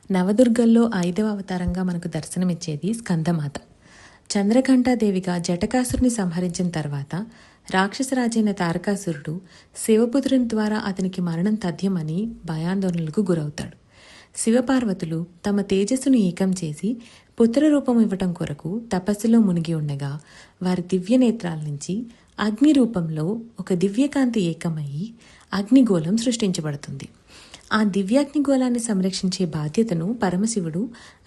నవదుర్గల్లో 5వ అవతారంగా మనకు దర్శనమిచ్చేది స్కందమాత. చంద్రఘంటాదేవిగా జటకాసురుని సంహరించిన తర్వాత రాక్షసరాజైన తారకాసురుడు శివపుత్రుని ద్వారా అతనికి మరణం తథ్యమని భయాందోళనలకు గురవుతాడు. శివపార్వతులు తమ తేజస్సును ఏకం చేసి పుత్రరూపం ఇవ్వటం కొరకు తపస్సులో మునిగి ఉండగా వారి దివ్య నేత్రాల నుంచి అగ్ని రూపంలో ఒక దివ్యకాంతి ఏకమయ్యి అగ్నిగోళం సృష్టించబడుతుంది. ఆ దివ్యాగ్నిగోళాన్ని సంరక్షించే బాధ్యతను పరమశివుడు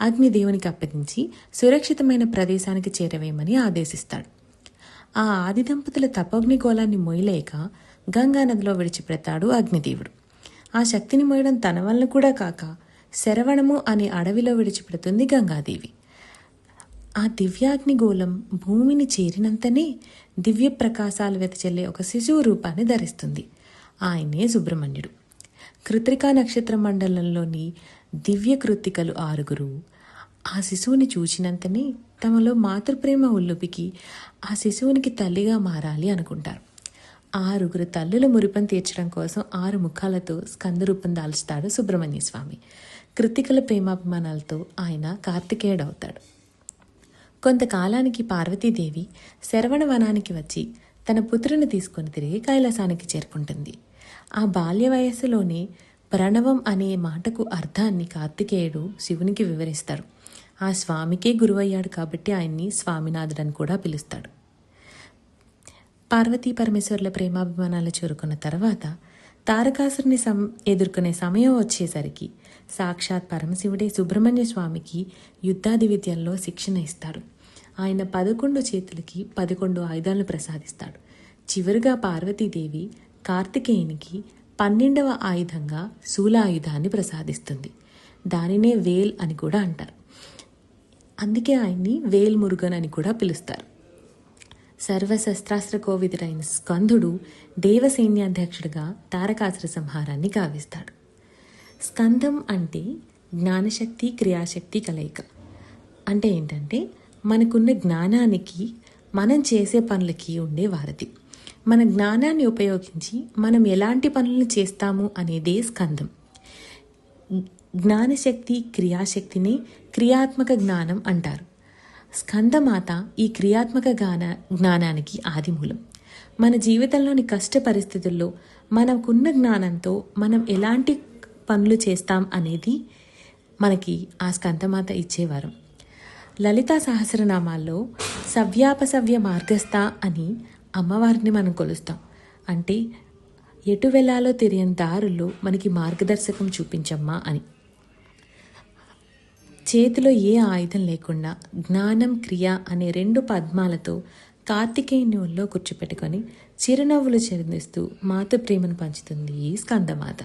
అగ్నిదేవునికి అప్పగించి సురక్షితమైన ప్రదేశానికి చేరవేయమని ఆదేశిస్తాడు. ఆ ఆది దంపతుల తపోగ్నిగోళాన్ని మోయలేక గంగానదిలో విడిచిపెడతాడు అగ్నిదేవుడు. ఆ శక్తిని మోయడం తన వల్ల కూడా కాక శరవణము అనే అడవిలో విడిచిపెడుతుంది గంగాదేవి. ఆ దివ్యాగ్నిగోళం భూమిని చేరినంతనే దివ్య ప్రకాశాలు వెదజల్లే ఒక శిశువు రూపాన్ని ధరిస్తుంది. ఆయనే సుబ్రహ్మణ్యుడు. కృత్రికా నక్షత్ర మండలంలోని దివ్య కృత్తికలు 6 ఆ శిశువుని చూచినంతనే తమలో మాతృప్రేమ ఉల్లుపికి ఆ శిశువునికి తల్లిగా మారాలి అనుకుంటారు. 6 తల్లుల మురిపం తీర్చడం కోసం 6 ముఖాలతో స్కందరూపం దాల్చుతాడు సుబ్రహ్మణ్య స్వామి. కృత్తికల ప్రేమాభిమానాలతో ఆయన కార్తికేయుడవుతాడు. కొంతకాలానికి పార్వతీదేవి శరవణ వనానికి వచ్చి తన పుత్రుని తీసుకుని తిరిగి కైలాసానికి చేరుకుంటుంది. ఆ బాల్య వయస్సులోనే ప్రణవం అనే మాటకు అర్థాన్ని కార్తికేయుడు శివునికి వివరిస్తాడు. ఆ స్వామికే గురువయ్యాడు కాబట్టి ఆయన్ని స్వామినాథుడని కూడా పిలుస్తాడు. పార్వతీ పరమేశ్వరుల ప్రేమాభిమానాలు చేరుకున్న తర్వాత తారకాసురుని ఎదుర్కొనే సమయం వచ్చేసరికి సాక్షాత్ పరమశివుడే సుబ్రహ్మణ్య స్వామికి యుద్ధాది విద్యల్లో శిక్షణ ఇస్తాడు. ఆయన 11 చేతులకి 11 ఆయుధాలను ప్రసాదిస్తాడు. చివరిగా పార్వతీదేవి కార్తికేయునికి 12వ ఆయుధంగా శూలాయుధాన్ని ప్రసాదిస్తుంది. దానినే వేల్ అని కూడా అంటారు. అందుకే ఆయన్ని వేల్ మురుగన్ అని కూడా పిలుస్తారు. సర్వశస్త్రాస్త్ర కోవిదుడైన స్కందుడు దేవసైన్యాధ్యక్షుడిగా తారకాసుర సంహారాన్ని గావిస్తాడు. స్కందం అంటే జ్ఞానశక్తి క్రియాశక్తి కలయిక. అంటే ఏంటంటే మనకున్న జ్ఞానానికి మనం చేసే పనులకి ఉండే వారధి. మన జ్ఞానాన్ని ఉపయోగించి మనం ఎలాంటి పనులను చేస్తాము అనేదే స్కందం. జ్ఞానశక్తి క్రియాశక్తిని క్రియాత్మక జ్ఞానం అంటారు. స్కందమాత ఈ క్రియాత్మక జ్ఞానానికి ఆదిమూలం. మన జీవితంలోని కష్ట పరిస్థితుల్లో మనకున్న జ్ఞానంతో మనం ఎలాంటి పనులు చేస్తాం అనేది మనకి ఆ స్కందమాత ఇచ్చేవారం. లలితా సహస్రనామాల్లో సవ్యాపసవ్య మార్గస్థ అని అమ్మవారిని మనం కొలుస్తాం. అంటే ఎటు వెళ్ళాలో తెలియని దారుల్లో మనకి మార్గదర్శకం చూపించమ్మా అని. చేతిలో ఏ ఆయుధం లేకుండా జ్ఞానం క్రియ అనే 2 పద్మాలతో కార్తికేయుని ఒళ్ళో కూర్చోపెట్టుకొని చిరునవ్వులు చెందిస్తూ మాతృ ప్రేమను పంచుతుంది ఈ స్కందమాత.